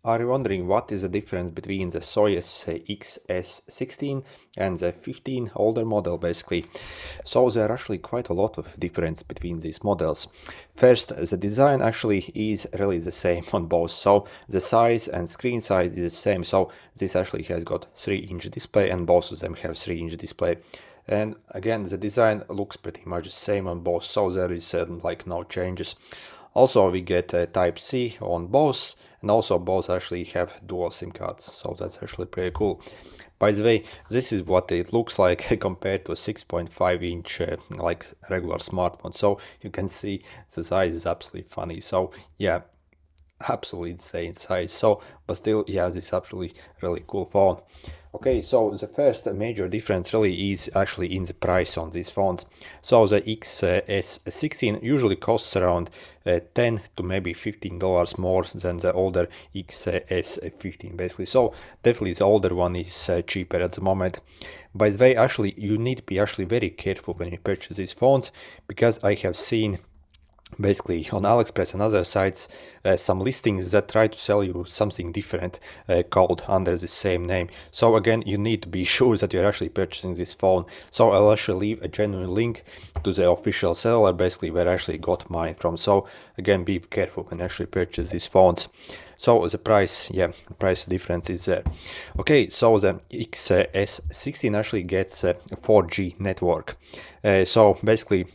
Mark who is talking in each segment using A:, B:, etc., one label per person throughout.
A: Are you wondering what is the difference between the Soyes XS16 and the 15 older model basically? So there are actually quite a lot of difference between these models. First, the design actually is really the same on both. So the size and screen size is the same. So this actually has got 3-inch display and both of them have 3-inch display. And again, the design looks pretty much the same on both, so there is like no changes. Also, we get Type-C on both, and also both actually have dual SIM cards, so that's actually pretty cool. By the way, this is what it looks like compared to a 6.5-inch like regular smartphone. So you can see the size is absolutely funny. So yeah, absolutely insane size. So but still, yeah, this is absolutely really cool phone. Okay, so the first major difference really is actually in the price on these phones. So the XS16 usually costs around $10 to maybe $15 more than the older XS15 basically. So definitely the older one is cheaper at the moment. By the way, actually you need to be actually very careful when you purchase these phones, because I have seen basically on AliExpress and other sites some listings that try to sell you something different called under the same name. So again, you need to be sure that you're actually purchasing this phone. So I'll actually leave a genuine link to the official seller basically where I actually got mine from. So again, be careful when you actually purchase these phones. So the price, yeah, price difference is there. Okay, so the XS16 actually gets a 4G network. So basically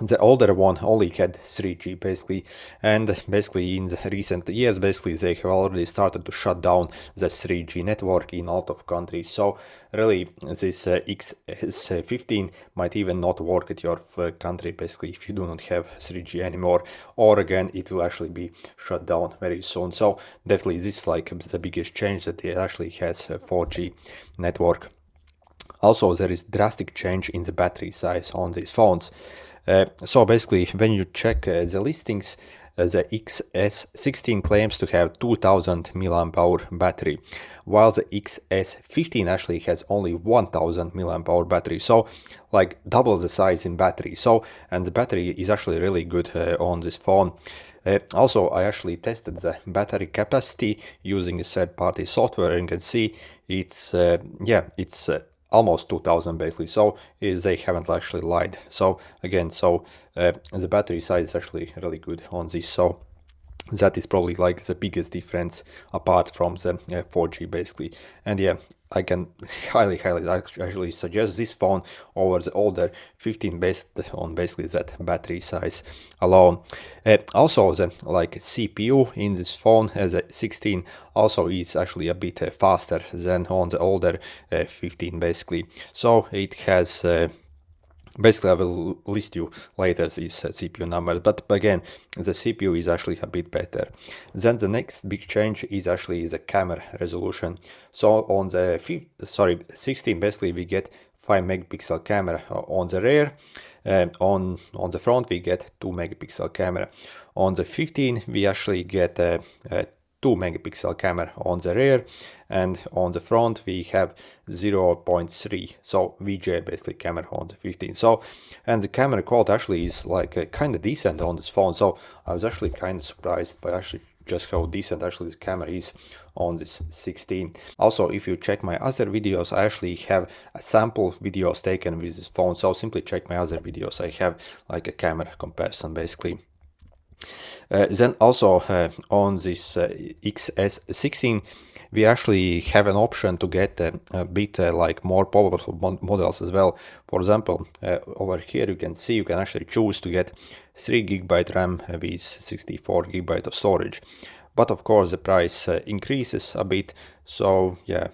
A: the older one only had 3G basically, and basically in the recent years basically they have already started to shut down the 3G network in a lot of countries. So really this XS15 might even not work at your country basically if you do not have 3G anymore, or again it will actually be shut down very soon. So definitely this is like the biggest change, that it actually has a 4G network. Also, there is drastic change in the battery size on these phones. So basically, when you check the listings, the XS16 claims to have 2000 mAh battery, while the XS15 actually has only 1000 mAh battery. So like double the size in battery. So, and the battery is actually really good on this phone. Also, I actually tested the battery capacity using a third-party software, and you can see it's it's almost 2000 basically. So they haven't actually lied. So again, so the battery size is actually really good on this. So that is probably like the biggest difference apart from the 4G basically. And yeah, I can highly actually suggest this phone over the older 15 based on basically that battery size alone. Also the like CPU in this phone as a 16 also is actually a bit faster than on the older 15 basically. So it has basically, I will list you later this CPU number, but again, the CPU is actually a bit better. Then the next big change is actually the camera resolution. So on the 16, basically we get 5 megapixel camera on the rear. On the front we get 2 megapixel camera. On the 15 we actually get a 2 megapixel camera on the rear, and on the front we have 0.3, so VGA basically camera on the 15. So, and the camera quality actually is like kind of decent on this phone. So I was actually kind of surprised by actually just how decent actually the camera is on this 16. Also, if you check my other videos, I actually have a sample videos taken with this phone. So simply check my other videos. I have like a camera comparison basically. Then also on this XS16 we actually have an option to get a bit like more powerful models as well. For example, over here you can see you can actually choose to get 3 GB RAM with 64 GB of storage, but of course the price increases a bit. So yeah,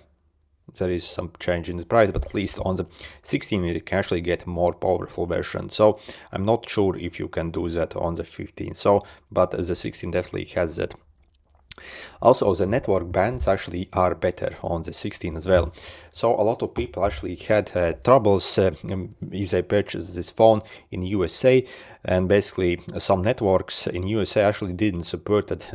A: there is some change in the price, but at least on the 16 you can actually get more powerful version. So I'm not sure if you can do that on the 15. So, but the 16 definitely has that. Also, the network bands actually are better on the 16 as well. So a lot of people actually had troubles if they purchased this phone in USA, and basically some networks in USA actually didn't support that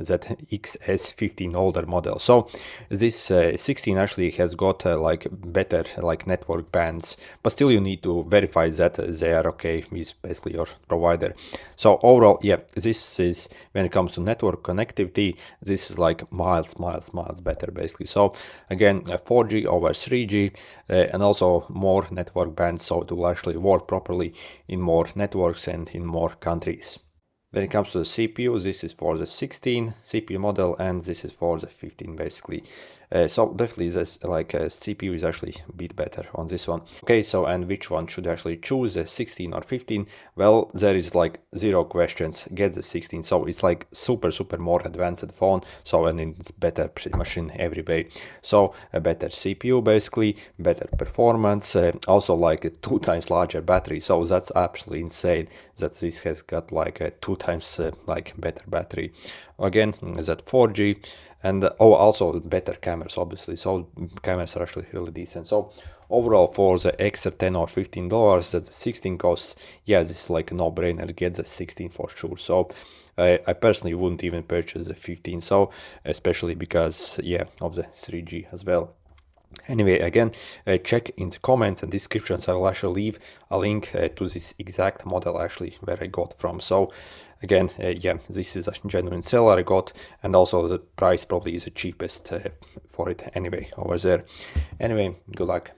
A: XS15 older model. So this 16 actually has got like better like network bands, but still you need to verify that they are okay with basically your provider. So overall, yeah, this is when it comes to network connectivity, this this is like miles better basically. So again, 4G over 3G, and also more network bands, so it will actually work properly in more networks and in more countries. When it comes to the CPU, this is for the 16 CPU model and this is for the 15 basically. So definitely this CPU is actually a bit better on this one. Okay, so and which one should I actually choose, the 16 or 15? Well, there is like zero questions, get the 16. So it's like super more advanced phone, so and it's better pretty much in every way. So a better CPU basically, better performance, also like a 2 times larger battery. So that's absolutely insane that this has got like a 2 times like better battery. Again, that 4G, and also better cameras obviously, so cameras are actually really decent. So overall, for the extra $10 or $15 that the 16 costs, yeah, this is like a no-brainer, get the 16 for sure. So I personally wouldn't even purchase the 15, so especially because, yeah, of the 3G as well. Anyway, again, check in the comments and descriptions. I will actually leave a link to this exact model actually where I got from. So again, yeah, this is a genuine seller I got, and also the price probably is the cheapest for it anyway over there. Anyway, good luck.